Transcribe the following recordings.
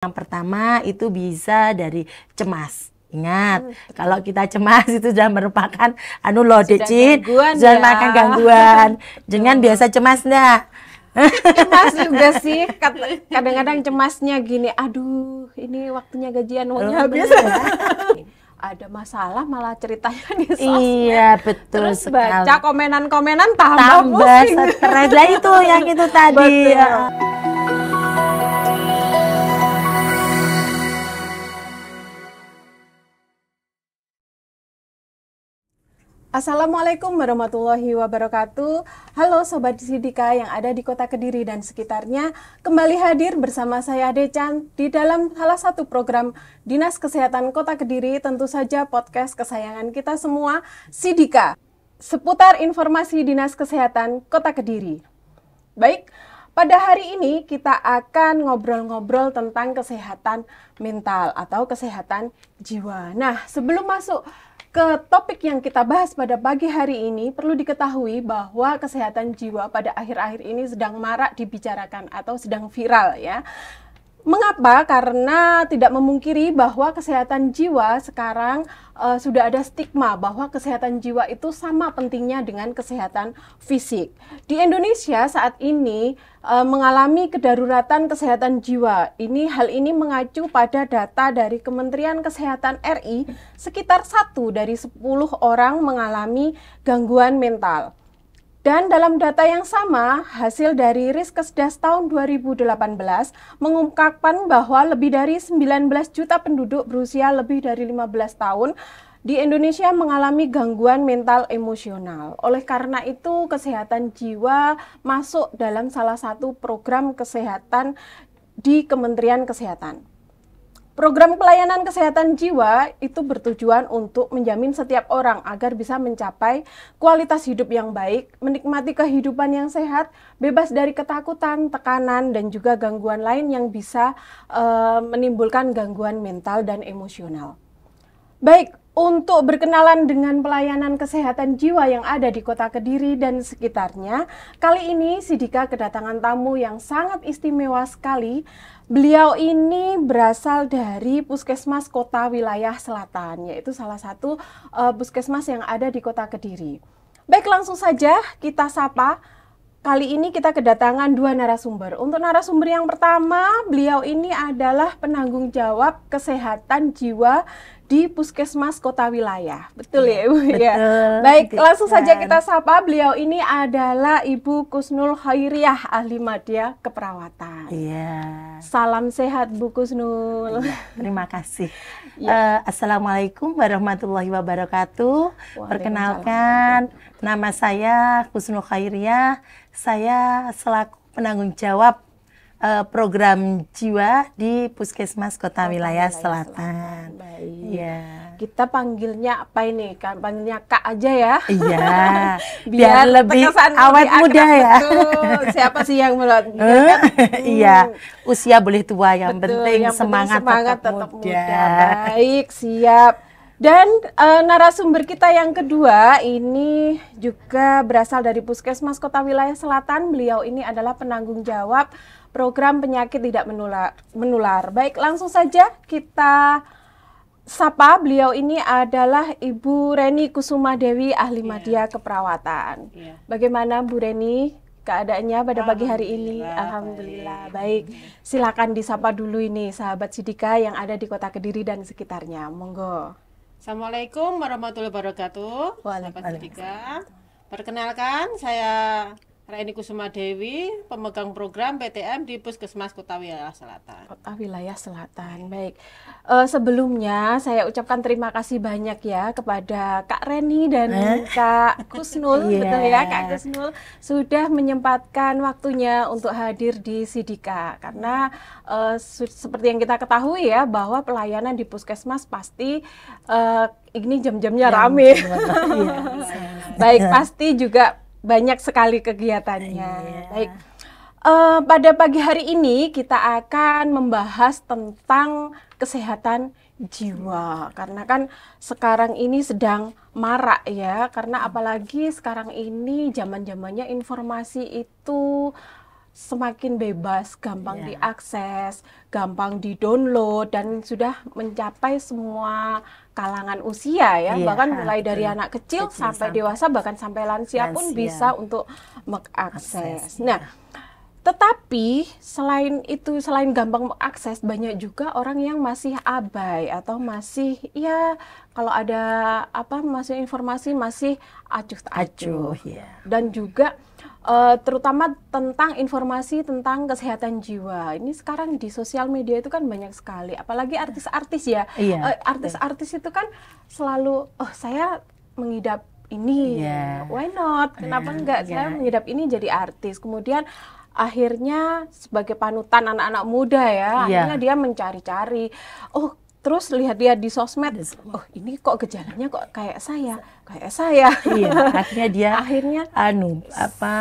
Yang pertama itu bisa dari cemas. Ingat, kalau kita cemas itu sudah merupakan Decin, sudah makan gangguan. Jangan biasa cemas enggak. Cemas juga sih, kadang-kadang cemasnya gini, aduh ini waktunya gajian uangnya habis. Ada masalah malah ceritanya di sosmed. Iya betul Terus sekali. baca komenan-komenan tambah pusing. Stres lah itu yang itu tadi. Assalamualaikum warahmatullahi wabarakatuh. Halo Sobat Sidika yang ada di Kota Kediri dan sekitarnya. Kembali hadir bersama saya Decan di dalam salah satu program Dinas Kesehatan Kota Kediri. Tentu saja podcast kesayangan kita semua, Sidika. Seputar informasi Dinas Kesehatan Kota Kediri. Baik, pada hari ini kita akan ngobrol-ngobrol tentang kesehatan mental atau kesehatan jiwa. Nah, sebelum masuk ke topik yang kita bahas pada pagi hari ini, perlu diketahui bahwa kesehatan jiwa pada akhir-akhir ini sedang marak dibicarakan atau sedang viral ya. Mengapa? Karena tidak memungkiri bahwa kesehatan jiwa sekarang sudah ada stigma bahwa kesehatan jiwa itu sama pentingnya dengan kesehatan fisik. Di Indonesia saat ini mengalami kedaruratan kesehatan jiwa. Hal ini mengacu pada data dari Kementerian Kesehatan RI, sekitar 1 dari 10 orang mengalami gangguan mental. Dan dalam data yang sama, hasil dari Riskesdas tahun 2018 mengungkapkan bahwa lebih dari 19 juta penduduk berusia lebih dari 15 tahun di Indonesia mengalami gangguan mental emosional. Oleh karena itu, kesehatan jiwa masuk dalam salah satu program kesehatan di Kementerian Kesehatan. Program pelayanan kesehatan jiwa itu bertujuan untuk menjamin setiap orang agar bisa mencapai kualitas hidup yang baik, menikmati kehidupan yang sehat, bebas dari ketakutan, tekanan, dan juga gangguan lain yang bisa menimbulkan gangguan mental dan emosional. Baik, untuk berkenalan dengan pelayanan kesehatan jiwa yang ada di Kota Kediri dan sekitarnya, kali ini Sidika kedatangan tamu yang sangat istimewa sekali. Beliau ini berasal dari Puskesmas Kota Wilayah Selatan, yaitu salah satu puskesmas yang ada di Kota Kediri. Baik, langsung saja kita sapa. Kali ini kita kedatangan 2 narasumber. Untuk narasumber yang pertama, beliau ini adalah penanggung jawab kesehatan jiwa di Puskesmas Kota Wilayah. Betul ya, Ibu? Betul. Ya. Baik, langsung saja kita sapa. Beliau ini adalah Ibu Kusnul Khairiyah, ahli madya keperawatan. Iya. Salam sehat Bu Kusnul. Iya, terima kasih. Assalamualaikum warahmatullahi wabarakatuh. Perkenalkan, nama saya Kusnul Khairiyah. Saya selaku penanggung jawab program jiwa di Puskesmas Kota Wilayah Selatan. Baik. Iya. Kita panggilnya apa ini? Kan panggilnya Kak aja ya. Iya. Biar lebih awet muda ya. Betul. Siapa sih yang melot? Iya. Usia boleh tua, yang penting yang semangat tetap muda. Baik, siap. Dan narasumber kita yang kedua ini juga berasal dari Puskesmas Kota Wilayah Selatan. Beliau ini adalah penanggung jawab program penyakit tidak menular. Baik, langsung saja kita sapa. Beliau ini adalah Ibu Reni Kusuma Dewi, ahli madya keperawatan. Bagaimana Bu Reni keadaannya pada pagi hari ini? Alhamdulillah. Baik, silakan disapa dulu ini sahabat Sidika yang ada di Kota Kediri dan sekitarnya. Monggo. Assalamualaikum warahmatullahi wabarakatuh. Sahabat Sidika. Perkenalkan, saya Reni Kusuma Dewi, pemegang program PTM di Puskesmas Kota Wilayah Selatan. Kota Wilayah Selatan, baik. Sebelumnya saya ucapkan terima kasih banyak ya kepada Kak Reni dan Kak Kusnul, betul ya Kak Kusnul, sudah menyempatkan waktunya untuk hadir di Sidika. Karena seperti yang kita ketahui ya, bahwa pelayanan di Puskesmas pasti ini jam-jamnya rame. Baik, pasti juga banyak sekali kegiatannya. Baik, pada pagi hari ini kita akan membahas tentang kesehatan jiwa. Karena kan sekarang ini sedang marak ya. Karena apalagi sekarang ini zaman-zamannya informasi itu semakin bebas, gampang diakses, gampang di-download, dan sudah mencapai semua kalangan usia ya, bahkan mulai dari anak kecil sampai dewasa, bahkan sampai lansia pun bisa untuk mengakses. Nah, tetapi selain itu, selain gampang mengakses, banyak juga orang yang masih abai atau masih ya kalau ada apa masih informasi masih acuh tak acuh. Dan juga terutama tentang informasi tentang kesehatan jiwa. Ini sekarang di sosial media itu kan banyak sekali, apalagi artis-artis ya. Artis-artis itu kan selalu, oh saya mengidap ini, why not? Kenapa enggak? Saya mengidap ini jadi artis. Kemudian akhirnya sebagai panutan anak-anak muda ya, akhirnya dia mencari-cari, oh terus lihat-lihat di sosmed, oh ini kok gejalanya kok kayak saya. Akhirnya dia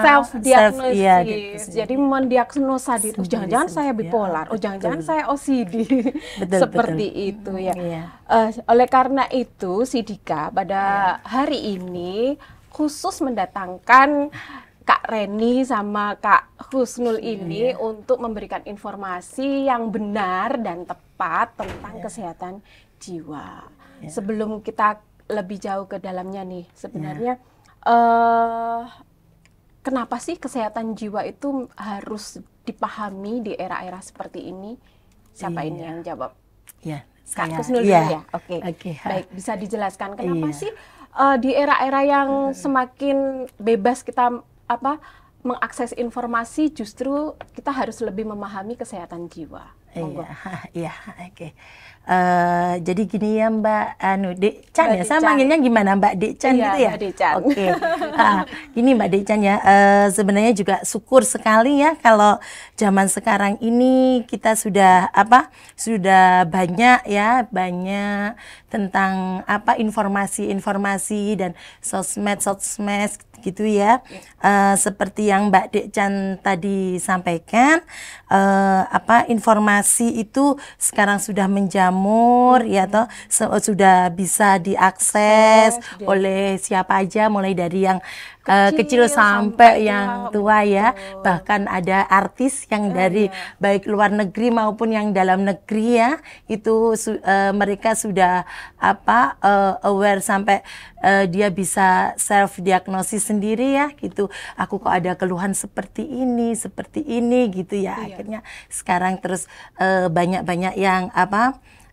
self diagnosis, jadi mendiagnosa diri, oh jangan-jangan saya bipolar, oh jangan-jangan saya OCD, seperti itu ya. Oleh karena itu Sidika pada hari ini khusus mendatangkan Kak Reni sama Kak Husnul ini untuk memberikan informasi yang benar dan tepat tentang kesehatan jiwa. Sebelum kita lebih jauh ke dalamnya nih, sebenarnya kenapa sih kesehatan jiwa itu harus dipahami di era-era seperti ini? Siapa ini yang jawab? Kak Husnul dulu ya? Oke. Baik, bisa dijelaskan kenapa sih di era-era yang semakin bebas kita mengakses informasi, justru kita harus lebih memahami kesehatan jiwa. Jadi gini ya Mbak Dek Chan ya, saya manggilnya gimana Mbak Dek Chan gitu ya? Gini Mbak Dek Chan ya, sebenarnya juga syukur sekali ya kalau zaman sekarang ini kita sudah banyak tentang informasi-informasi dan sosmed gitu ya. Seperti yang Mbak Dek Chan tadi sampaikan, informasi itu sekarang sudah menjamur ya toh, sudah bisa diakses oleh siapa aja, mulai dari yang kecil sampai yang tua ya. Bahkan ada artis yang dari baik luar negeri maupun yang dalam negeri ya, itu mereka sudah aware sampai dia bisa self diagnosis sendiri ya gitu. Aku kok ada keluhan seperti ini gitu ya. Akhirnya sekarang terus banyak yang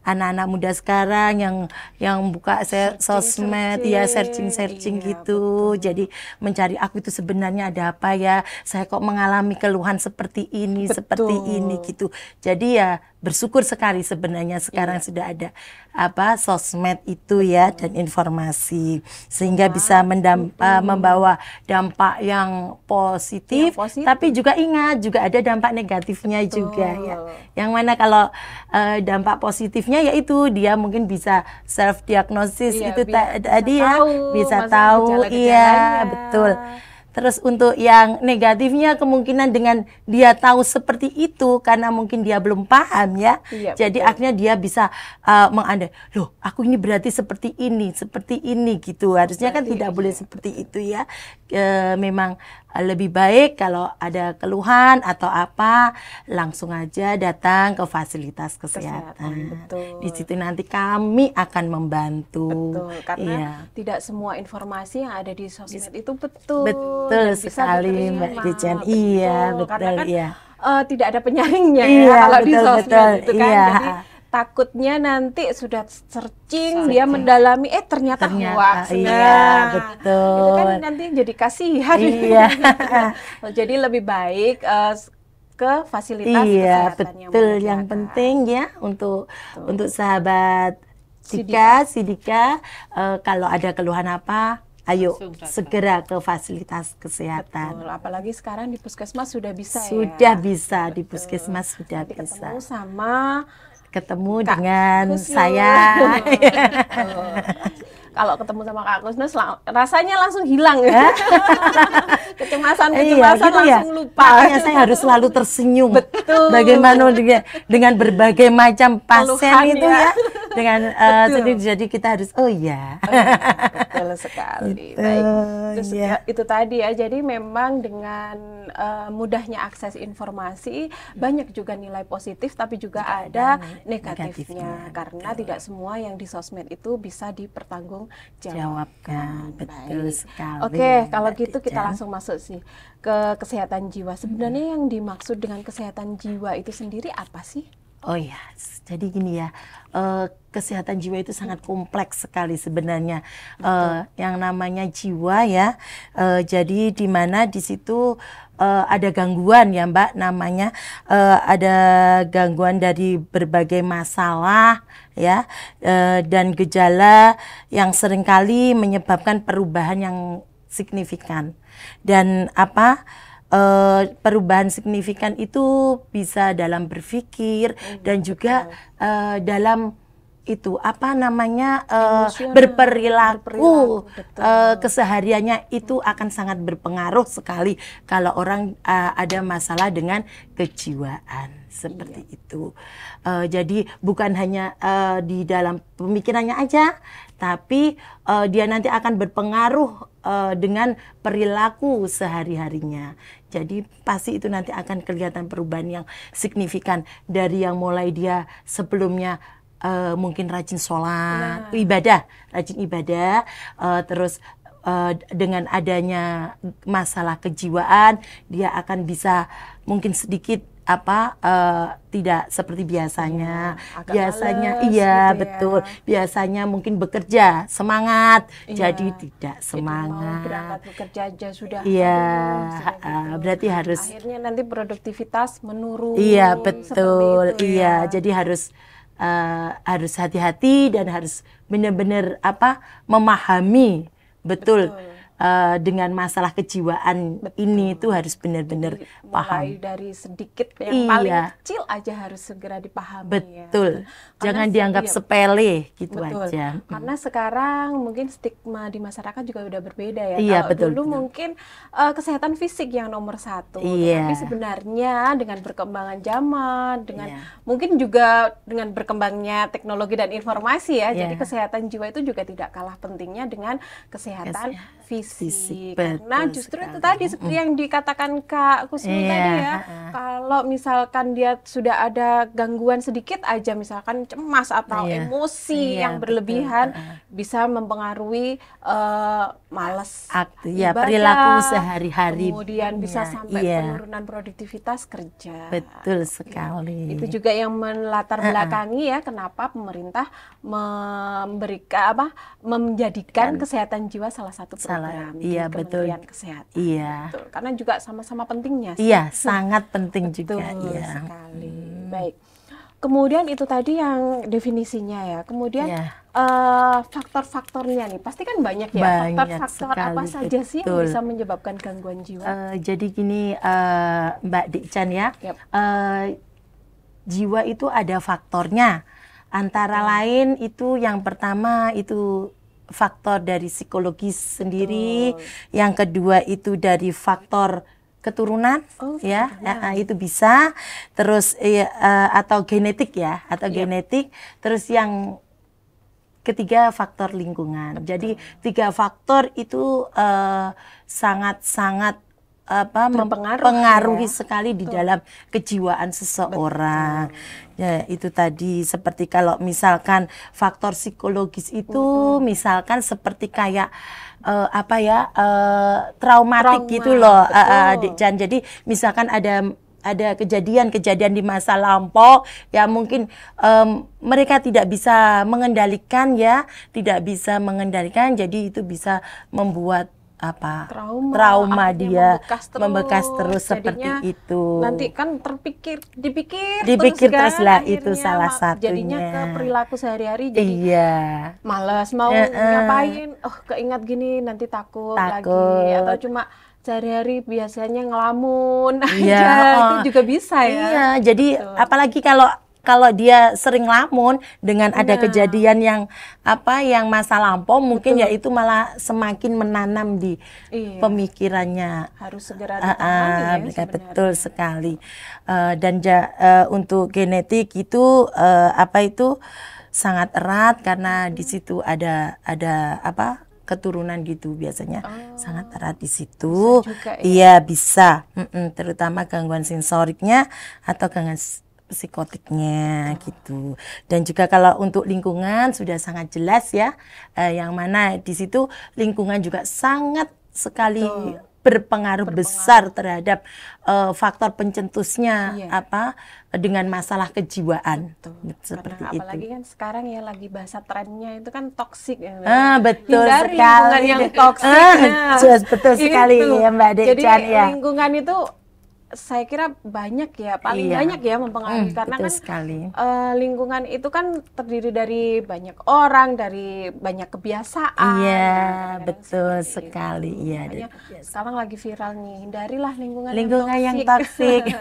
anak-anak muda sekarang yang buka sosmed ya, searching gitu. Jadi mencari aku itu sebenarnya ada apa ya, saya kok mengalami keluhan seperti ini gitu. Jadi ya bersyukur sekali sebenarnya sekarang sudah ada sosmed itu ya, dan informasi sehingga bisa membawa dampak yang positif, tapi juga ingat juga ada dampak negatifnya juga ya. Yang mana kalau dampak positifnya yaitu dia mungkin bisa self diagnosis itu tadi ya, bisa tahu betul. Terus untuk yang negatifnya kemungkinan dengan dia tahu seperti itu karena mungkin dia belum paham ya. Jadi akhirnya dia bisa mengandai, loh aku ini berarti seperti ini gitu. Harusnya kan tidak boleh seperti itu ya. Memang lebih baik kalau ada keluhan atau apa langsung aja datang ke fasilitas kesehatan. Di situ nanti kami akan membantu. Karena tidak semua informasi yang ada di sosmed itu betul sekali Mbak Decan. Betul kan, tidak ada penyaringnya kalau di sosmed itu kan. Jadi takutnya nanti sudah searching dia mendalami ternyata hoax. Betul. Itu kan nanti jadi kasihan. Jadi lebih baik ke fasilitas kesehatan yang penting ya untuk sahabat Sidika, kalau ada keluhan apa, ayo segera ke fasilitas kesehatan. Betul, apalagi sekarang di puskesmas sudah bisa bisa di puskesmas sudah bisa. Ketemu Kak dengan Husnul. saya. Kalau ketemu sama Kak Husnul rasanya langsung hilang ya. Kecemasan gitu langsung lupa. Makanya saya harus selalu tersenyum. Betul. Bagaimana dengan berbagai macam pasien itu ya. dengan sendiri, jadi kita harus betul sekali. Gitu, Baik. Terus ya. itu tadi ya, jadi memang dengan mudahnya akses informasi banyak juga nilai positif tapi juga ada negatifnya karena tidak semua yang di sosmed itu bisa dipertanggungjawabkan. Betul sekali. Oke, kalau Mbak gitu kita Decan. langsung masuk sih ke kesehatan jiwa. Sebenarnya yang dimaksud dengan kesehatan jiwa itu sendiri apa sih? Oh ya, jadi gini ya, kesehatan jiwa itu sangat kompleks sekali sebenarnya. Yang namanya jiwa ya, jadi di mana di situ ada gangguan ya Mbak, namanya ada gangguan dari berbagai masalah ya, dan gejala yang seringkali menyebabkan perubahan yang signifikan. Dan perubahan signifikan itu bisa dalam berpikir dan juga dalam itu berperilaku, kesehariannya itu akan sangat berpengaruh sekali kalau orang ada masalah dengan kejiwaan seperti itu. Jadi bukan hanya di dalam pemikirannya aja, tapi dia nanti akan berpengaruh dengan perilaku sehari-harinya. Jadi pasti itu nanti akan kelihatan perubahan yang signifikan dari yang mulai dia sebelumnya mungkin rajin sholat, rajin ibadah, terus dengan adanya masalah kejiwaan dia akan bisa mungkin sedikit tidak seperti biasanya. Biasanya males, betul. Biasanya mungkin bekerja semangat, jadi tidak semangat. Mau berangkat bekerja aja sudah. Berarti harus. Akhirnya nanti produktivitas menurun. Iya betul. Itu, ya. Jadi harus hati-hati dan harus benar-benar memahami betul. Dengan masalah kejiwaan ini itu harus benar-benar paham. Mulai dari sedikit yang paling kecil aja harus segera dipahami. Betul. Jangan dianggap sepele gitu aja. Karena sekarang mungkin stigma di masyarakat juga udah berbeda ya. Iya, Kalau dulu mungkin kesehatan fisik yang nomor satu. Tapi sebenarnya dengan perkembangan zaman, dengan mungkin juga dengan berkembangnya teknologi dan informasi ya. Jadi kesehatan jiwa itu juga tidak kalah pentingnya dengan kesehatan fisik. Karena justru itu tadi seperti yang dikatakan Kak Kusmi tadi ya, kalau misalkan dia sudah ada gangguan sedikit aja, misalkan cemas atau emosi yang berlebihan, bisa mempengaruhi malas ibadah, perilaku sehari-hari, kemudian bisa sampai penurunan produktivitas kerja. Betul sekali. Itu juga yang melatar belakangi ya kenapa pemerintah menjadikan kesehatan jiwa salah satu program di Kementerian Kesehatan. Betul. Karena juga sama-sama pentingnya sih. Iya, sangat penting juga. Sekali. Baik. Kemudian itu tadi yang definisinya ya. Kemudian faktor-faktornya nih, pasti kan banyak ya. Faktor-faktor apa saja sih yang bisa menyebabkan gangguan jiwa? Jadi gini Mbak Decan ya, jiwa itu ada faktornya. Antara lain itu yang pertama itu faktor dari psikologis sendiri, yang kedua itu dari faktor keturunan, itu bisa, terus atau genetik ya, genetik, terus yang ketiga faktor lingkungan. Jadi 3 faktor itu sangat-sangat mempengaruhi sekali di dalam kejiwaan seseorang. Ya, itu tadi seperti kalau misalkan faktor psikologis itu misalkan seperti kayak traumatik gitu loh, Adik Jan. Jadi misalkan ada kejadian-kejadian di masa lampau ya, mungkin mereka tidak bisa mengendalikan jadi itu bisa membuat trauma dia membekas terus seperti itu. Nanti kan dipikir terus lah, itu salah satunya. Jadinya ke perilaku sehari-hari jadi malas mau ngapain, keingat gini nanti takut lagi, atau cuma sehari-hari biasanya ngelamun aja, itu juga bisa ya. Iya, jadi apalagi kalau dia sering lamun dengan ada kejadian yang masa lampau, mungkin ya itu malah semakin menanam di pemikirannya. Harus segera ditangani ya. Betul sekali. Dan untuk genetik itu sangat erat karena di situ ada apa keturunan gitu biasanya sangat erat di situ. Bisa juga, ya? Iya bisa, terutama gangguan sensoriknya atau gangguan psikotiknya gitu. Dan juga kalau untuk lingkungan sudah sangat jelas ya, yang mana di situ lingkungan juga sangat sekali berpengaruh besar terhadap faktor pencetusnya apa dengan masalah kejiwaan. Seperti karena apalagi kan sekarang ya lagi bahasa trennya itu kan toksik ya. Betul Hindari sekali. lingkungan yang toksik. Betul sekali ya Mbak Decan. Jadi ya. lingkungan itu saya kira banyak ya, paling banyak ya mempengaruhi karena kan sekali. Lingkungan itu kan terdiri dari banyak orang, dari banyak kebiasaan. Iya, betul sekali. Iya. Sekarang lagi viral nih, hindarilah lingkungan yang toksik.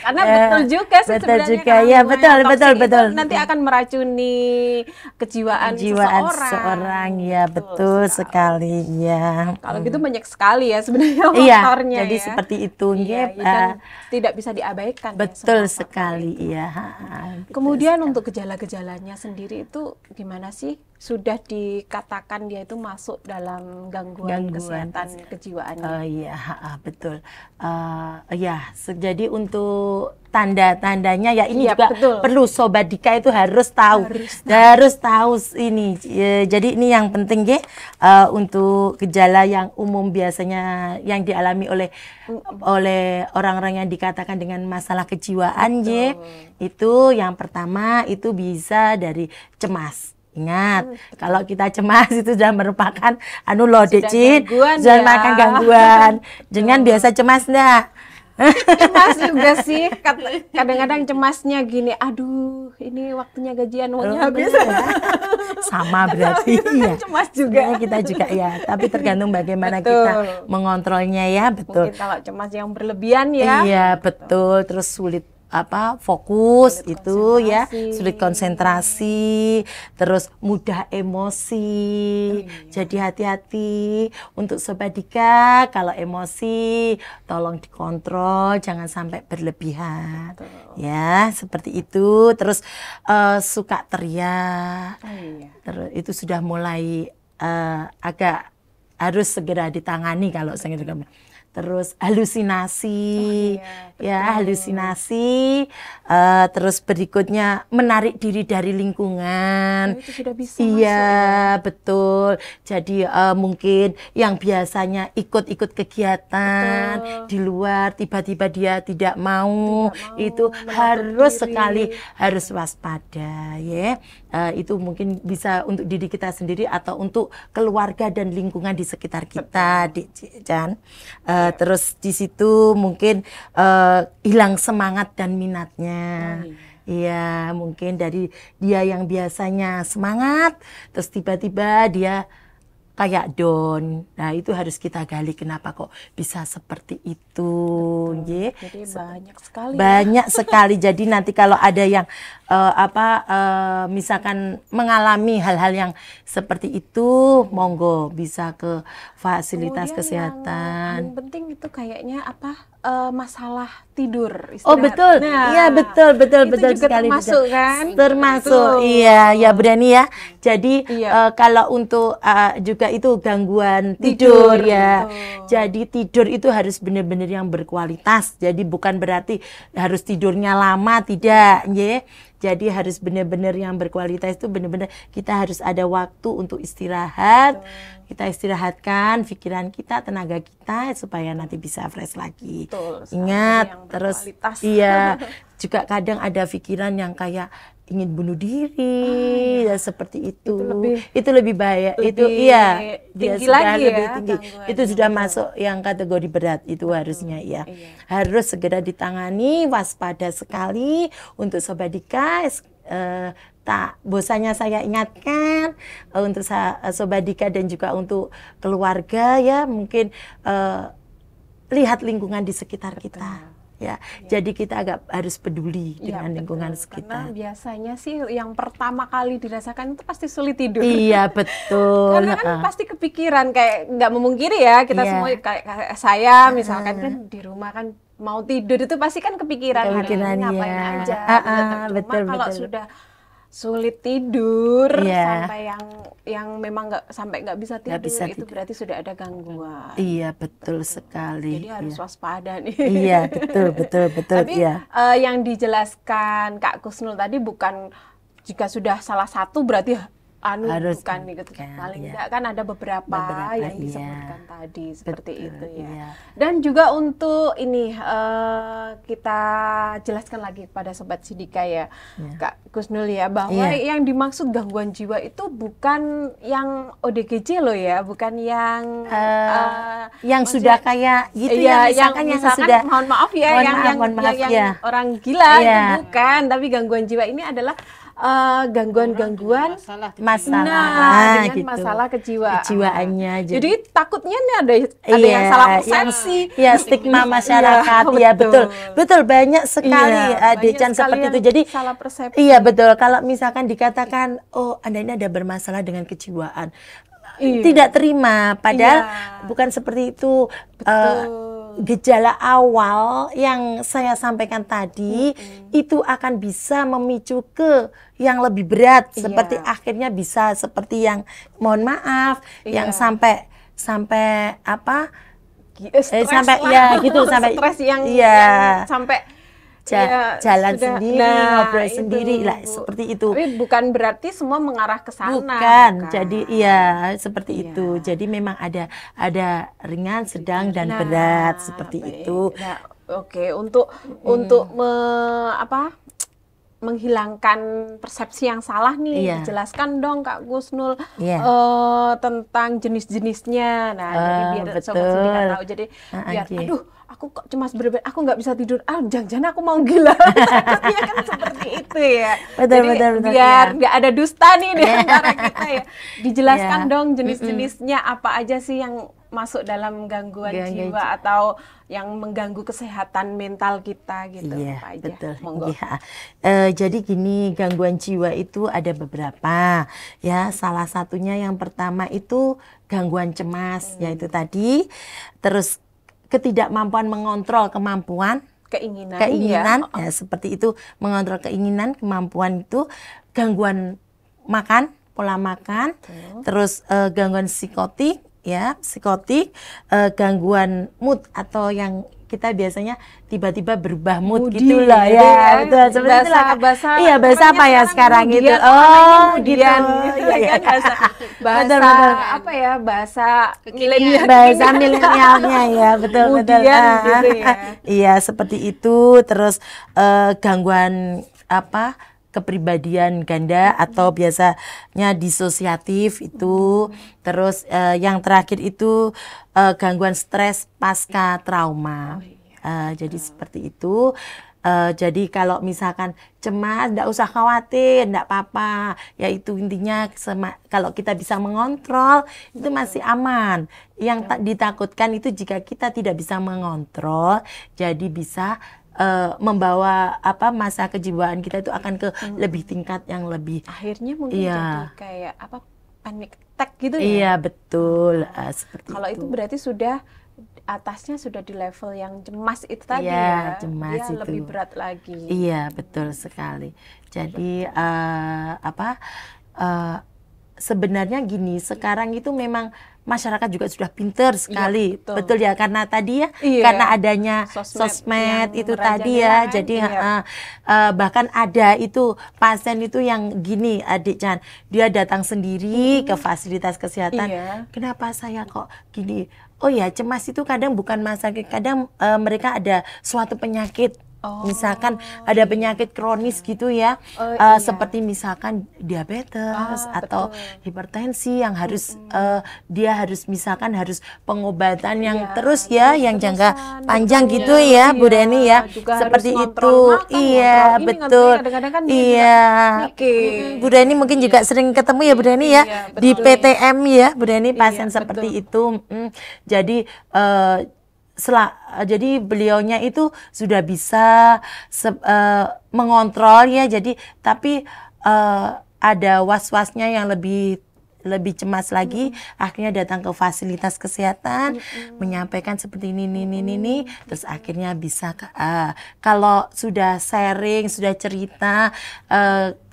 Karena betul juga sih betul sebenarnya. Juga, ya betul. Nanti akan meracuni kejiwaan seseorang. Ya betul sekali. Ya. Kalau gitu banyak sekali ya sebenarnya faktornya. Jadi ya. Seperti itu. Dan tidak bisa diabaikan. Betul sekali. Iya. Kemudian untuk gejala-gejalanya sendiri itu gimana sih? Sudah dikatakan dia itu masuk dalam gangguan kesehatan kejiwaan. Iya, betul. Jadi untuk tanda-tandanya ya ini juga perlu Sobat Dika itu harus tahu. Harus tahu ini. Jadi ini yang penting ya untuk gejala yang umum biasanya yang dialami oleh orang-orang yang dikatakan dengan masalah kejiwaan ya. Itu yang pertama itu bisa dari cemas. Ingat, kalau kita cemas itu sudah merupakan sudah makan gangguan. Jangan biasa cemas enggak. Cemas juga sih, kadang-kadang cemasnya gini, aduh ini waktunya gajian uangnya habis. Sama berarti ya. Cemas juga. Kita juga ya, tapi tergantung bagaimana kita mengontrolnya ya, betul. Mungkin kalau cemas yang berlebihan ya. Iya, betul, terus sulit fokus itu ya, sulit konsentrasi, terus mudah emosi. Jadi hati-hati untuk Sobat Dika, kalau emosi tolong dikontrol, jangan sampai berlebihan. Ya, seperti itu. Terus suka teriak. Terus itu sudah mulai agak harus segera ditangani kalau saya gitu. Terus halusinasi, halusinasi. Terus berikutnya menarik diri dari lingkungan. Itu sudah bisa masuk, ya. Betul. Jadi mungkin yang biasanya ikut-ikut kegiatan di luar, tiba-tiba dia tidak mau itu harus harus waspada, ya. Itu mungkin bisa untuk diri kita sendiri atau untuk keluarga dan lingkungan di sekitar kita, Jan. Terus di situ mungkin hilang semangat dan minatnya. Iya, mungkin dari dia yang biasanya semangat, terus tiba-tiba dia kayak down. Nah, itu harus kita gali kenapa kok bisa seperti itu. Jadi banyak sekali. Banyak sekali. Jadi nanti kalau ada yang misalkan mengalami hal-hal yang seperti itu, monggo bisa ke fasilitas kesehatan. Yang penting itu kayaknya masalah tidur, istirahat. Oh betul, iya betul juga sekali. Termasuk kan? Termasuk, iya berani ya. Jadi kalau untuk juga itu gangguan tidur ya. Jadi tidur itu harus benar-benar yang berkualitas. Jadi bukan berarti harus tidurnya lama, tidak, ya. Jadi harus benar-benar yang berkualitas itu benar-benar kita harus ada waktu untuk istirahat. Kita istirahatkan pikiran kita, tenaga kita supaya nanti bisa fresh lagi. Ingat terus juga kadang ada pikiran yang kayak ingin bunuh diri ya seperti itu. Itu lebih bahaya. Itu tinggi lagi lebih tinggi. Itu sudah masuk yang kategori berat itu harusnya ya. Harus segera ditangani, waspada sekali untuk Sobat Dika. Tak bosannya saya ingatkan untuk Sobat Dika dan juga untuk keluarga ya, mungkin lihat lingkungan di sekitar kita. Ya, jadi kita agak harus peduli dengan lingkungan sekitar. Karena biasanya sih yang pertama kali dirasakan itu pasti sulit tidur. Iya betul. Karena kan pasti kepikiran, kayak nggak memungkiri ya kita semua kayak saya misalkan kan di rumah kan mau tidur itu pasti kan kepikiran hari ini ngapain aja. Betul, kalau sudah sulit tidur Iya. sampai yang memang nggak bisa tidur, bisa itu tidur. berarti sudah ada gangguan. Iya, betul sekali. Jadi harus Iya. waspada nih. Iya, betul. Tapi Iya. yang dijelaskan Kak Kusnul tadi bukan jika sudah salah satu berarti Harus bukan gitu. kan, Paling iya. enggak kan ada beberapa yang iya. disebutkan tadi seperti Betul, itu ya. iya. Dan juga untuk ini kita jelaskan lagi kepada Sobat Sidika ya, Kak Kusnul ya, bahwa Iya. yang dimaksud gangguan jiwa itu bukan yang ODGJ loh ya, bukan yang Yang sudah kayak gitu iya, ya, misalkan yang sudah mohon maaf ya, mohon maaf, yang ya. orang gila Iya. itu bukan, tapi gangguan jiwa ini adalah gangguan-gangguan masalah dengan gitu. masalah kejiwaan. Kejiwaannya. Jadi takutnya nih ada yang Iya, salah persepsi. ya stigma masyarakat, Iya, ya betul banyak sekali Iya, Decan banyak sekali seperti itu. yang Jadi salah persepsi. iya betul. Kalau misalkan dikatakan, oh Anda ini ada bermasalah dengan kejiwaan, tidak terima. Padahal bukan seperti itu. Gejala awal yang saya sampaikan tadi itu akan bisa memicu ke yang lebih berat, seperti akhirnya bisa seperti yang mohon maaf yang sampai apa sampai lah. ya gitu sampai stres yang sampai jalan sudah, sendiri, ngobrol sendiri lah seperti itu. Tapi bukan berarti semua mengarah ke sana. Bukan. Jadi iya seperti itu. Jadi memang ada ringan, sedang dan berat seperti itu. Nah, oke, untuk menghilangkan persepsi yang salah nih, dijelaskan dong Kak Kusnul tentang jenis-jenisnya. Nah, jadi biar Sobat Sidika tahu. Jadi biar aduh, aku kok cemas berlebihan, aku nggak bisa tidur. Jangan-jangan aku mau gila. Takutnya kan seperti itu ya. Betul, biar nggak ada dusta nih di antara kita ya. Dijelaskan dong jenis-jenisnya apa aja sih yang masuk dalam gangguan jiwa atau yang mengganggu kesehatan mental kita gitu. Apa aja. Betul. Monggo. Jadi gini, gangguan jiwa itu ada beberapa ya. Salah satunya yang pertama itu gangguan cemas, yaitu tadi. Terus ketidakmampuan mengontrol keinginan ya, seperti itu, mengontrol keinginan, kemampuan itu, gangguan makan, pola makan, terus gangguan psikotik, gangguan mood atau yang kita biasanya tiba-tiba berubah mood gitulah ya, betul seperti itulah. Bahasa apa ya sekarang gitu? Kemudian bahasa apa ya, bahasa milenial, bahasa milenialnya ya, betul gitu ya. Iya seperti itu. Terus gangguan kepribadian ganda atau biasanya disosiatif itu. Terus yang terakhir itu gangguan stres pasca trauma. Jadi seperti itu. Jadi kalau misalkan cemas, enggak usah khawatir, enggak apa-apa. Yaitu intinya kalau kita bisa mengontrol itu masih aman. Yang ditakutkan itu jika kita tidak bisa mengontrol, jadi bisa membawa masa kejiwaan kita itu akan ke lebih tingkat yang lebih. Akhirnya mungkin jadi kayak panic attack gitu ya. Iya betul. Seperti kalau itu berarti sudah atasnya sudah di level yang cemas itu tadi cemas dia itu lebih berat lagi. Iya betul sekali. Jadi sebenarnya gini, sekarang itu memang masyarakat juga sudah pinter sekali, betul ya, karena tadi karena adanya sosmed itu tadi ya, jadi bahkan ada itu pasien itu yang gini, Adik Chan, dia datang sendiri ke fasilitas kesehatan. Kenapa saya kok gini? Oh ya, cemas itu kadang bukan masalah, kadang mereka ada suatu penyakit. Misalkan ada penyakit kronis gitu ya, seperti misalkan diabetes atau hipertensi yang harus dia harus misalkan harus pengobatan yang terus ya, yang jangka panjang gitu ya, Bu Deni ya, seperti itu. Iya betul. Bu Deni mungkin juga sering ketemu ya Bu Deni ya, di PTM ya Bu Deni, pasien seperti itu. Jadi jadi beliaunya itu sudah bisa mengontrol ya, jadi tapi ada was-wasnya yang lebih lebih cemas lagi, akhirnya datang ke fasilitas kesehatan, menyampaikan seperti ini, terus akhirnya bisa kalau sudah sharing, sudah cerita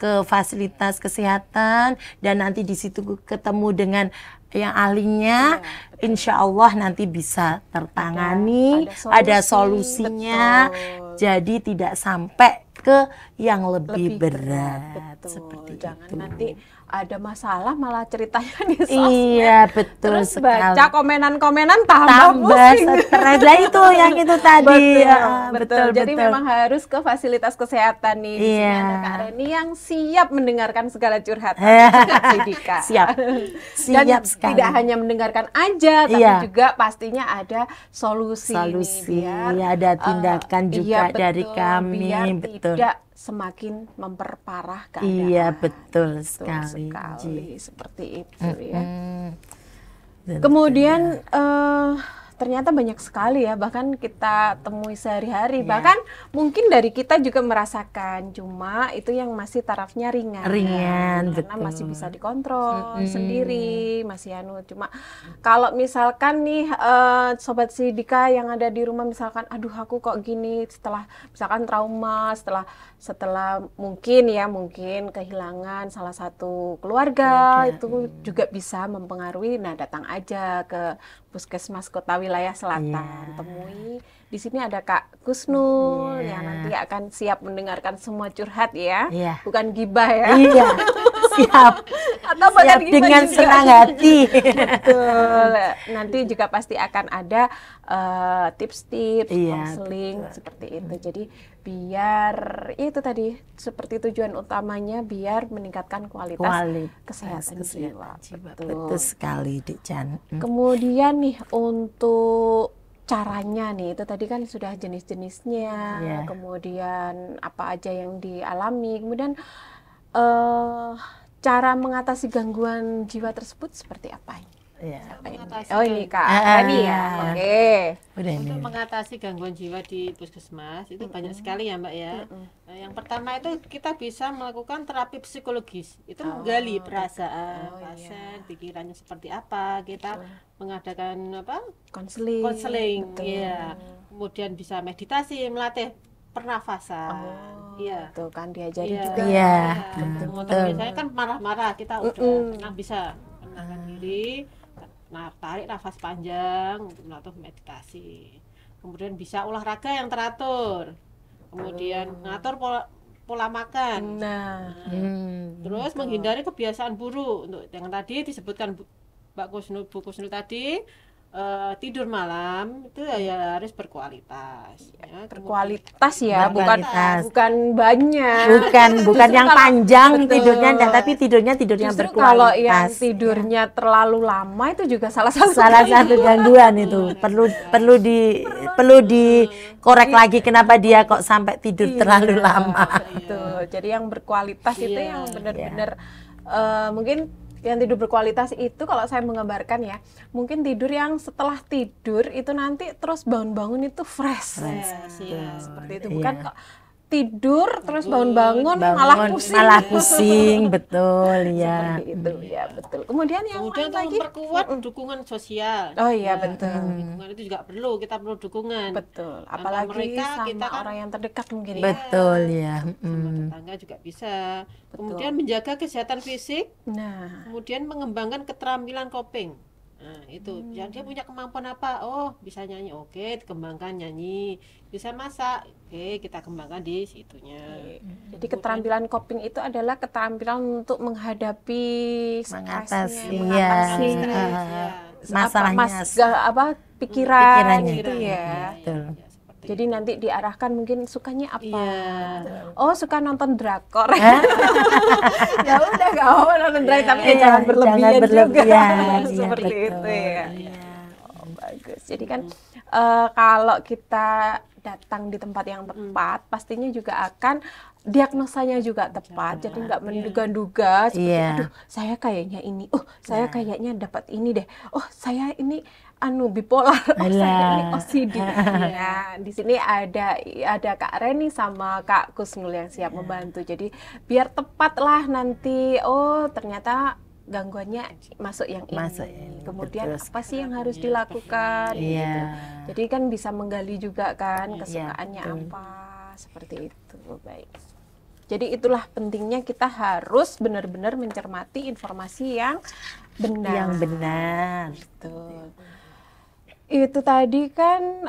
ke fasilitas kesehatan dan nanti di situ ketemu dengan yang ahlinya, insya Allah nanti bisa tertangani, ada solusinya, jadi tidak sampai ke yang lebih berat. Betul. Seperti Jangan itu. nanti ada masalah malah ceritanya di sosmed. Iya, betul Terus sekali. baca komenan-komenan tambah pusing. Stres. Lah itu yang itu tadi. Betul. Jadi memang harus ke fasilitas kesehatan nih. Di sini Iya. ada Kak Reni yang siap mendengarkan segala curhatan Kak Sidika. Siap. Dan Siap sekali. tidak hanya mendengarkan aja, tapi Iya. juga pastinya ada solusi Solusi, nih, ada tindakan juga iya, dari betul, kami, biar betul. tidak semakin memperparah keadaan. Iya, betul Betul sekali. sekali, seperti itu ya. Dan- Kemudian ternyata banyak sekali ya, bahkan kita temui sehari-hari, bahkan mungkin dari kita juga merasakan, cuma itu yang masih tarafnya ringan. Ringan, Karena betul. masih bisa dikontrol sendiri, masih cuma kalau misalkan nih Sobat Sidika yang ada di rumah misalkan, aduh aku kok gini, setelah misalkan trauma, setelah mungkin kehilangan salah satu keluarga, itu juga bisa mempengaruhi. Nah, datang aja ke Puskesmas Kota Wilayah Selatan, temui di sini ada Kak Kusnul yang nanti akan siap mendengarkan semua curhat ya, bukan gibah ya. Iya, siap. Atau bahkan Siap gibah dengan juga. senang hati. Betul. Nanti juga pasti akan ada tips-tips, Iya, konseling seperti itu. Jadi biar itu tadi seperti tujuan utamanya biar meningkatkan kualitas kesehatan jiwa. Betul sekali, Dik Chan. Kemudian nih untuk caranya nih, itu tadi kan sudah jenis-jenisnya, kemudian apa aja yang dialami, kemudian cara mengatasi gangguan jiwa tersebut seperti apa ini? Oh ini Kak Rani ya, oke. Untuk mengatasi gangguan jiwa di puskesmas itu banyak sekali ya Mbak ya. Yang pertama itu kita bisa melakukan terapi psikologis, itu menggali perasaan pasien, pikirannya seperti apa, kita mengadakan konseling, ya. Kemudian bisa meditasi, melatih pernafasan, iya. Tuh kan diajari juga. Iya, Misalnya kan marah-marah kita udah bisa menenangkan diri. Nah, tarik nafas panjang untuk melakukan meditasi. Kemudian bisa olahraga yang teratur. Kemudian ngatur pola makan. Terus menghindari kebiasaan buruk. Untuk yang tadi disebutkan Bu Kusnul tadi, tidur malam itu ya harus berkualitas. Ya, berkualitas ya, bukan banyak. Bukan yang panjang tidurnya, tapi tidurnya Justru berkualitas. Kalau yang tidurnya terlalu lama itu juga salah satu gangguan itu. Perlu dikorek lagi kenapa dia kok sampai tidur terlalu lama. Betul. Jadi yang berkualitas itu yang benar-benar mungkin yang tidur berkualitas itu kalau saya menggambarkan ya, mungkin tidur yang setelah tidur itu nanti terus bangun-bangun itu fresh. Seperti itu, bukan kok tidur terus bangun-bangun malah pusing. Betul ya. Seperti itu ya, betul. Kemudian yang lain lagi memperkuat dukungan sosial. Oh iya, betul. Dukungan itu juga kita perlu dukungan. Betul. Apalagi sama kita orang yang terdekat mungkin ya. Betul ya. Sama tetangga juga bisa. Kemudian menjaga kesehatan fisik. Kemudian mengembangkan keterampilan coping. Nah, itu dia punya kemampuan apa? Oh, bisa nyanyi. Oke, dikembangkan nyanyi. Bisa masak. Oke, kita kembangkan di situnya. Jadi keterampilan coping itu adalah keterampilan untuk menghadapi mengatasi masalahnya, pikirannya gitu ya. Betul. Jadi nanti diarahkan mungkin sukanya apa? Oh, suka nonton drakor. Ya udah nggak mau nonton drakor, tapi jangan berlebihan juga. Seperti itu ya. Oh, bagus. Jadi kan kalau kita datang di tempat yang tepat, pastinya juga akan diagnosanya juga tepat. Jadi nggak menduga-duga seperti aduh, saya kayaknya ini. Oh, saya kayaknya dapat ini deh. Oh, saya ini bipolar, saya ini OCD. Nah, di sini ada Kak Reni sama Kak Kusnul yang siap membantu. Jadi biar tepat lah nanti. Oh, ternyata gangguannya masuk yang ini. Masuk ini, Kemudian betul. apa sih yang harus dilakukan? Iya. Gitu. Jadi kan bisa menggali juga kan Iya, kesukaannya betul. apa, seperti itu. Baik. Jadi itulah pentingnya kita harus benar-benar mencermati informasi yang benar. Yang benar. Betul. Itu tadi kan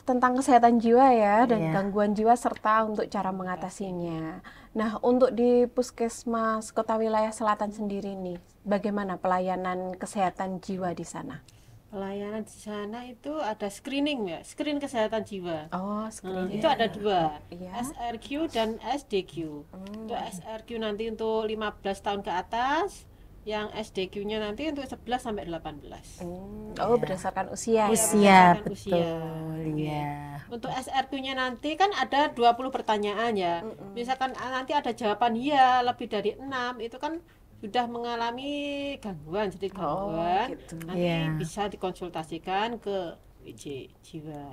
tentang kesehatan jiwa ya dan Iya. gangguan jiwa serta untuk cara mengatasinya. Nah, untuk di Puskesmas Kota Wilayah Selatan sendiri nih, bagaimana pelayanan kesehatan jiwa di sana? Pelayanan di sana itu ada screening ya, screen kesehatan jiwa. Oh, screening. Itu ada 2, Iya. SRQ dan SDQ. Untuk SRQ nanti untuk 15 tahun ke atas, yang SDQ-nya nanti untuk 11 sampai 18. Oh, berdasarkan usia. Ya? Usia, berdasarkan betul. usia. Iya. Untuk SRQ-nya nanti kan ada 20 pertanyaan ya. Misalkan nanti ada jawaban iya lebih dari 6, itu kan sudah mengalami gangguan, jadi gangguan. gitu. Nanti Iya. bisa dikonsultasikan ke WJ jiwa.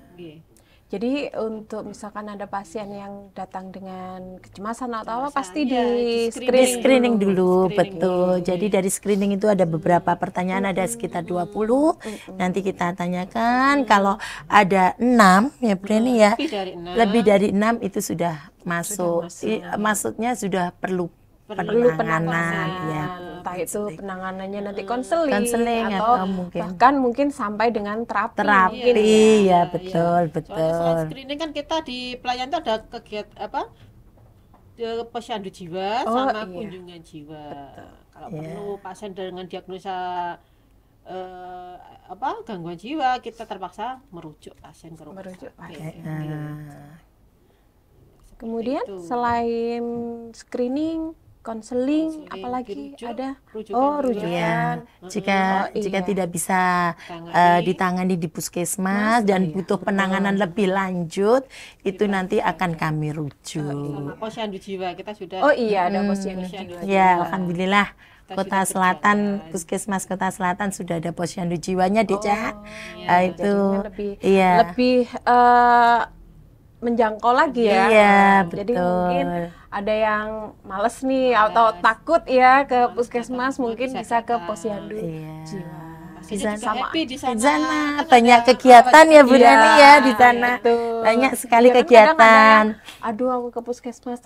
Oke. Jadi untuk misalkan ada pasien yang datang dengan kecemasan atau apa, Kecemasan, pasti iya, di di screening Screening dulu, Screening betul. dulu, Jadi iya. dari screening itu ada beberapa pertanyaan, ada sekitar 20. Nanti kita tanyakan kalau ada 6 ya Breni ya. Lebih dari 6. Lebih dari 6 itu sudah masuk. Maksudnya sudah perlu penanganan ya. Entah itu penanganannya nanti konseling, Konseling atau mungkin bahkan mungkin sampai dengan terapi. terapi mungkin. ya, betul, Soalnya selain betul. screening kan kita di pelayanan itu ada kegiatan apa? Posyandu jiwa Oh, sama iya. kunjungan jiwa. Kalau Iya. perlu pasien dengan diagnosa gangguan jiwa, kita terpaksa merujuk pasien ke rumah Merujuk sakit. Nah, Kemudian Itu. selain screening, konseling, Konseling, apalagi dirujuk, ada? rujukan Oh, juga. rujukan. ya, jika Oh, jika iya. tidak bisa Tangani. ditangani di puskesmas dan butuh penanganan lebih lanjut, itu nanti akan kami rujuk. Sama posyandu jiwa kita sudah Oh iya, ada posyandu posyandu jiwa. Ya, alhamdulillah. Kita Kota sudah Selatan, kerjakan. Puskesmas Kota Selatan sudah ada posyandu jiwanya, Deca. iya. Itu Jadinya lebih iya. lebih menjangkau lagi ya. Iya, Jadi betul. mungkin ada yang males nih atau takut ya ke puskesmas, takut, mungkin bisa ke datang. posyandu Iya. jiwa. Pasiennya juga Sama. happy di Di sana. sana Kan banyak ada kegiatan ya Bu Iya, Dani ya di sana. betul. Banyak sekali Iya kan kadang kegiatan. ada yang, aduh aku ke puskesmas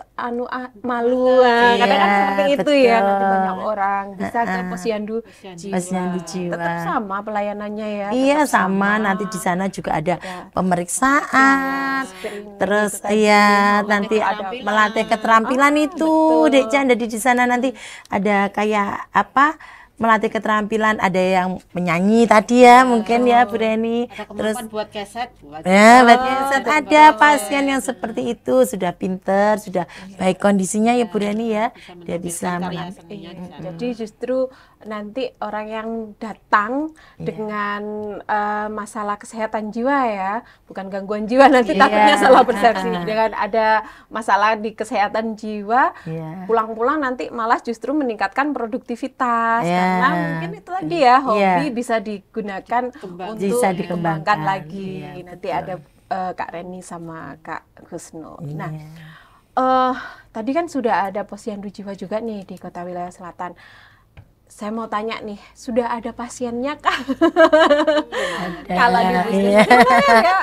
malu. Nah, kadang kan Iya, seperti itu ya, betul. nanti banyak orang bisa ke posyandu jiwa. Posyandu jiwa. Tetap sama pelayanannya ya. Iya, tetap sama. Nanti di sana juga ada pemeriksaan. screening Terus itu tadi, iya melatih nanti keterampilan. melatih keterampilan itu, Dek Jan. Jadi di sana nanti ada kayak apa? Melatih keterampilan, ada yang menyanyi tadi ya, mungkin ya Bu Reni. Ada Terus kemampuan buat keset, buat ya, ada pasien yang seperti itu sudah pinter, sudah baik kondisinya ya Bu Reni ya. Dia bisa karya melatih. seninya di sana. Jadi justru nanti orang yang datang Iya. dengan masalah kesehatan jiwa ya, bukan gangguan jiwa, nanti Iya. takutnya salah persepsi. Dengan ada masalah di kesehatan jiwa, Iya. pulang-pulang nanti malah justru meningkatkan produktivitas. Iya. Karena mungkin itu tadi ya, hobi Iya. bisa digunakan untuk Bisa dikembangkan dikembangkan. lagi. Iya, Nanti ada Kak Reni sama Kak Husnul. Iya. Nah, tadi kan sudah ada posyandu jiwa juga nih di Kota Wilayah Selatan. Saya mau tanya nih, sudah ada pasiennya kah? Kalau di puskesmas lumayan ya,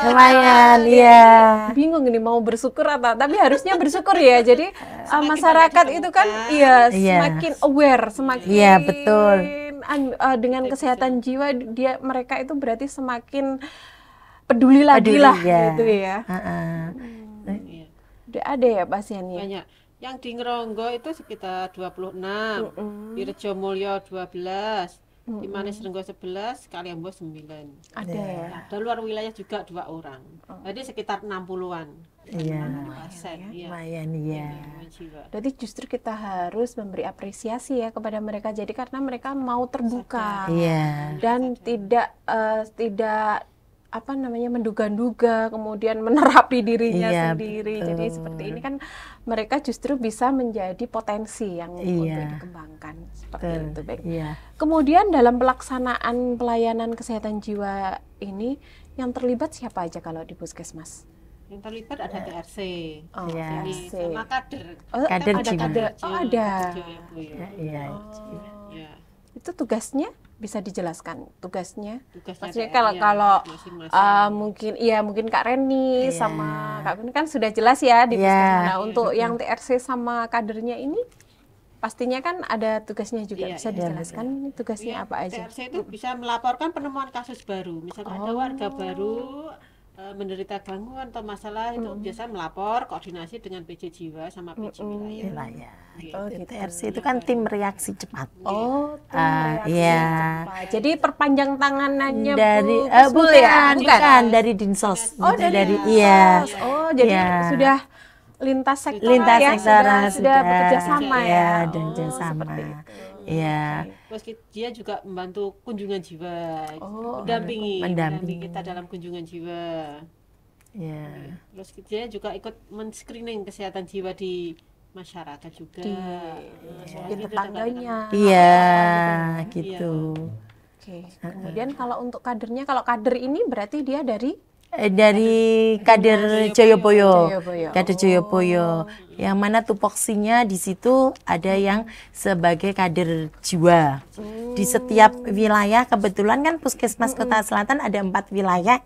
Lumayan, iya. bingung ini mau bersyukur atau, tapi harusnya bersyukur ya. Jadi masyarakat banyak itu kan ditemukan. iya Iya. semakin aware, semakin Iya, betul. Dengan kesehatan jiwa mereka itu berarti semakin peduli lagi lah iya. gitu ya. Heeh. Iya. Udah ada ya pasiennya. Banyak. Yang di Ngeronggo itu sekitar 26, di Rejomulyo 12, di Manis Renggo 11, Kaliambo 9. Ada ya. Nah, dari luar wilayah juga 2 orang. Jadi sekitar 60-an. Iya. Pasien, iya. Lumayan, iya. Gangguan jiwa. Berarti justru kita harus memberi apresiasi ya kepada mereka. Jadi karena mereka mau terbuka Iya. dan tidak apa namanya menduga-duga, kemudian menerapi dirinya Iya, sendiri. betul. Jadi seperti ini kan mereka justru bisa menjadi potensi yang untuk Iya. dikembangkan seperti Betul. itu. Baik. Iya. Kemudian dalam pelaksanaan pelayanan kesehatan jiwa ini yang terlibat siapa aja kalau di puskesmas? Yang terlibat ada TRC, Iya. jadi sama kader. Kader ada jiwa. kader. Oh, ada. Iya. Ya, Itu tugasnya bisa dijelaskan tugasnya. tugasnya Maksudnya TRI kalau masing-masing. mungkin Kak Reni Iya. sama Kak Kun kan sudah jelas ya di Iya. puskesmas. Nah, untuk yang TRC sama kadernya ini pastinya kan ada tugasnya juga. Iya, Bisa iya, dijelaskan ini tugasnya Ya, apa aja? TRC itu bisa melaporkan penemuan kasus baru. Misalkan ada warga baru menderita gangguan atau masalah, itu biasa melapor, koordinasi dengan PJ Jiwa sama PJ Wilayah. Wilayah. Oh, Gitu. gitu. TRC itu kan tim reaksi cepat. Oh, tim Ah, reaksi iya. cepat. Jadi perpanjang tanganannya dari Bu Husnul ya? bukan dari Dinsos. Oh, Gitu, dari iya. Dinsos. Oh, jadi Iya. sudah lintas sektor Lintas ya, sektor sudah bekerja sama ya. ya, dan Oh, kerja sama. seperti itu. Iya. Terus dia juga membantu kunjungan jiwa, Oh, mendampingi. kita dalam kunjungan jiwa. Iya. Terus dia juga ikut men-screening kesehatan jiwa di masyarakat juga. Mungkin tetangganya. Iya, Iya. gitu. Oke. Kemudian kalau untuk kadernya, kalau kader ini berarti dia dari Dari kader Joyoboyo, Joyoboyo. kader Joyoboyo, yang mana tupoksinya di situ ada yang sebagai kader jiwa. Di setiap wilayah, kebetulan kan Puskesmas Kota Selatan ada 4 wilayah,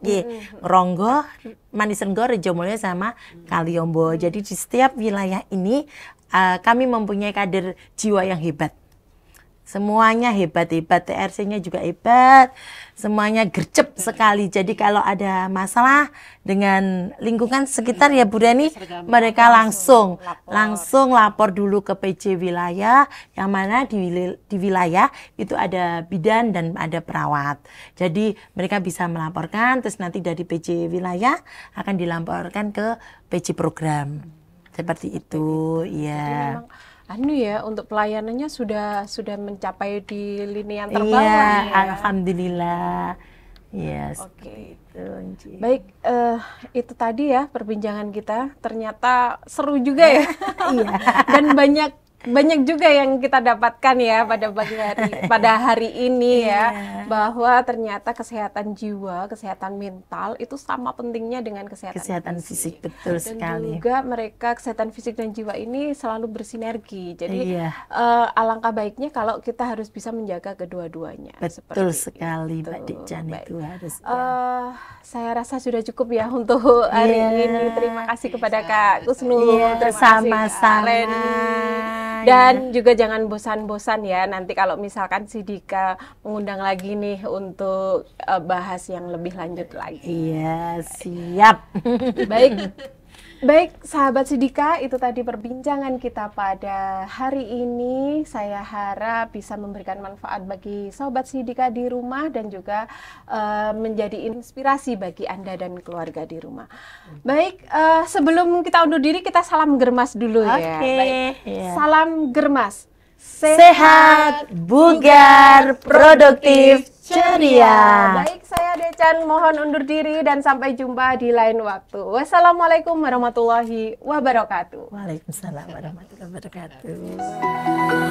Ngronggo, Manisenggo, Rejomulyo, sama Kaliombo. Jadi di setiap wilayah ini kami mempunyai kader jiwa yang hebat. Semuanya hebat-hebat, TRC-nya juga hebat, semuanya gercep sekali. Jadi kalau ada masalah dengan lingkungan sekitar ya Bu Reni, mereka langsung lapor dulu ke PJ wilayah, yang mana di wilayah itu ada bidan dan ada perawat. Jadi mereka bisa melaporkan, terus nanti dari PJ wilayah akan dilaporkan ke PJ program. Seperti itu, ya. untuk pelayanannya sudah mencapai di lini yang Iya, terbawah ya. alhamdulillah. Ya, Oke. seperti itu. Baik, itu tadi ya perbincangan kita. Ternyata seru juga ya. Iya. Dan banyak juga yang kita dapatkan ya pada hari ini ya, bahwa ternyata kesehatan jiwa, kesehatan mental itu sama pentingnya dengan kesehatan Fisik, betul dan sekali. juga mereka kesehatan fisik dan jiwa ini selalu bersinergi. Jadi Iya. alangkah baiknya kalau kita harus bisa menjaga kedua-duanya. Betul Seperti sekali, itu. Mbak Dejan, Baik. itu harus. Saya rasa sudah cukup ya untuk hari ini. Terima kasih kepada Kak Kusnul, Iya, terima kasih Kak sama-sama. Reni. Dan juga jangan bosan-bosan ya, nanti kalau misalkan si Dika mengundang lagi nih untuk bahas yang lebih lanjut lagi. Iya, siap. Baik, sahabat Sidika, itu tadi perbincangan kita pada hari ini. Saya harap bisa memberikan manfaat bagi sahabat Sidika di rumah dan juga menjadi inspirasi bagi Anda dan keluarga di rumah. Baik, sebelum kita undur diri, kita salam germas dulu ya. Oke, Baik, iya. salam germas. Sehat, bugar, produktif, ceria. Baik, saya Decan mohon undur diri dan sampai jumpa di lain waktu. Wassalamualaikum warahmatullahi wabarakatuh. Waalaikumsalam warahmatullahi wabarakatuh.